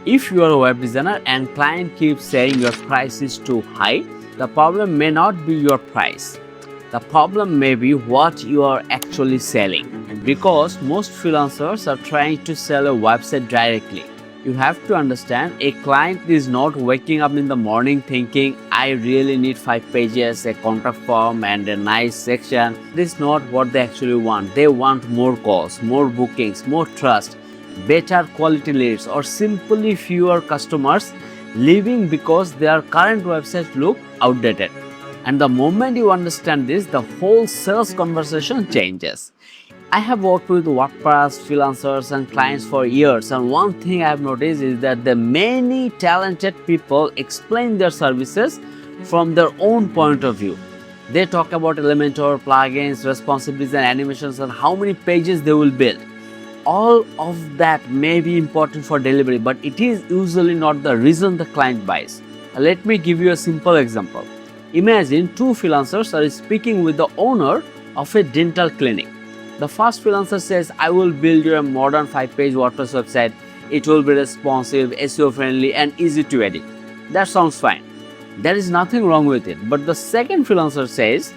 If you are a web designer and client keeps saying your price is too high, the problem may not be your price. The problem may be what you are actually selling. And because most freelancers are trying to sell a website directly, you have to understand a client is not waking up in the morning thinking, I really need 5 pages, a contact form, and a nice section. This is not what they actually want. They want more calls, more bookings, more trust, better quality leads, or simply fewer customers leaving because their current websites look outdated. And the moment you understand this, the whole sales conversation changes. I have worked with WordPress, freelancers, and clients for years, and one thing I have noticed is that the many talented people explain their services from their own point of view. They talk about Elementor, plugins, responsibilities, and animations, and how many pages they will build. All of that may be important for delivery, but it is usually not the reason the client buys. Let me give you a simple example. Imagine two freelancers are speaking with the owner of a dental clinic. The first freelancer says, I will build you a modern 5-page WordPress website. It will be responsive, SEO friendly, and easy to edit. That sounds fine. There is nothing wrong with it. But the second freelancer says,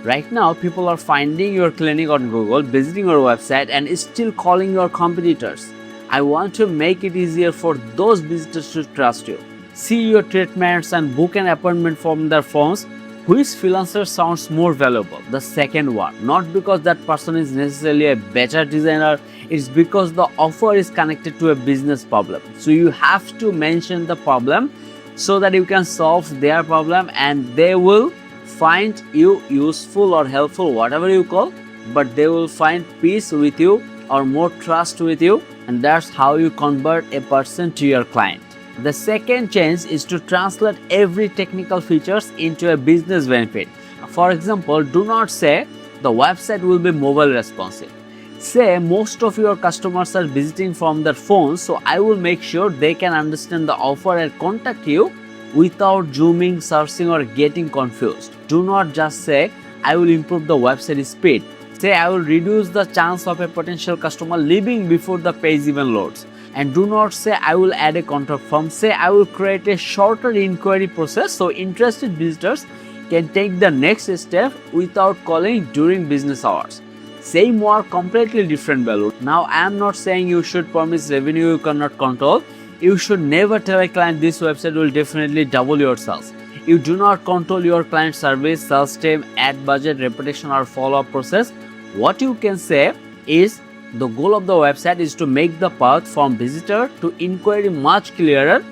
right now people are finding your clinic on Google, visiting your website, and still calling your competitors. I want to make it easier for those visitors to trust you, see your treatments, and book an appointment from their phones. Which freelancer sounds more valuable? The second one. Not because that person is necessarily a better designer, it's because the offer is connected to a business problem. So you have to mention the problem so that you can solve their problem, and they will find you useful or helpful, whatever you call, but they will find peace with you or more trust with you, and that's how you convert a person to your client. The second change is to translate every technical features into a business benefit. For example, do not say the website will be mobile responsive. Say most of your customers are visiting from their phones, so I will make sure they can understand the offer and contact you without zooming, searching, or getting confused. Do not just say I will improve the website speed. Say I will reduce the chance of a potential customer leaving before the page even loads. And do not say I will add a contact form. Say I will create a shorter inquiry process so interested visitors can take the next step without calling during business hours. Same or completely different value. Now I am not saying you should promise revenue you cannot control. You should never tell a client this website will definitely double your sales. You do not control your client service, sales team, ad budget, reputation, or follow-up process. What you can say is the goal of the website is to make the path from visitor to inquiry much clearer.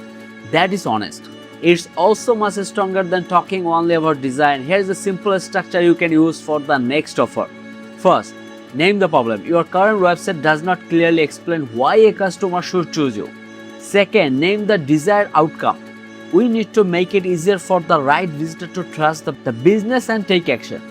That is honest. It's also much stronger than talking only about design. Here's the simple structure you can use for the next offer. First, name the problem. Your current website does not clearly explain why a customer should choose you. Second, name the desired outcome. We need to make it easier for the right visitor to trust the business and take action.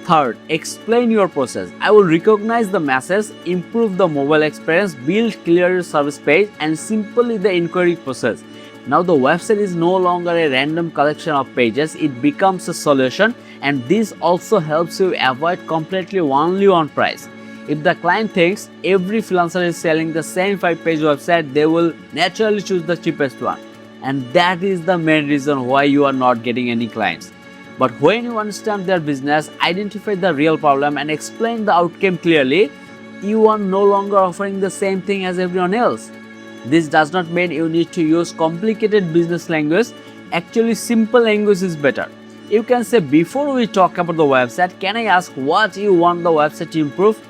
Third, explain your process. I will recognize the message, improve the mobile experience, build clearer service page, and simply the inquiry process. Now the website is no longer a random collection of pages, it becomes a solution, and this also helps you avoid completely only on price. If the client thinks every freelancer is selling the same 5-page website, they will naturally choose the cheapest one. And that is the main reason why you are not getting any clients. But when you understand their business, identify the real problem, and explain the outcome clearly, you are no longer offering the same thing as everyone else. This does not mean you need to use complicated business language. Actually, simple language is better. You can say, before we talk about the website, can I ask what you want the website to improve?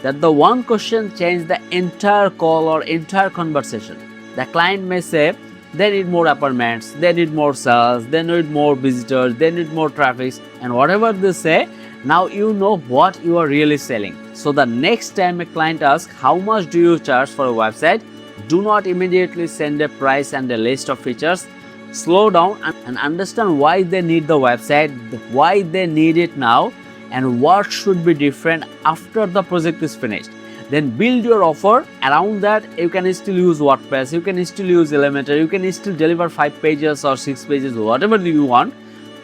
That the one question changes the entire call or entire conversation. The client may say, they need more apartments, they need more sales, they need more visitors, they need more traffic, and whatever they say, now you know what you are really selling. So the next time a client asks, how much do you charge for a website? Do not immediately send a price and a list of features. Slow down and understand why they need the website, why they need it now, and what should be different after the project is finished. Then build your offer around that. You can still use WordPress, you can still use Elementor, you can still deliver 5 pages or 6 pages, whatever you want,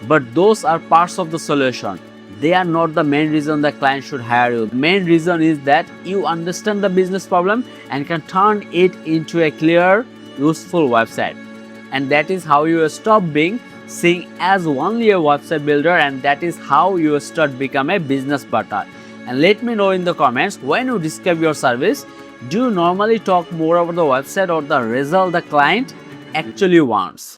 but those are parts of the solution. They are not the main reason the client should hire you. The main reason is that you understand the business problem and can turn it into a clear, useful website. And that is how you stop being seen as only a website builder, and that is how you start become a business partner. And let me know in the comments, when you describe your service, do you normally talk more about the website or the result the client actually wants?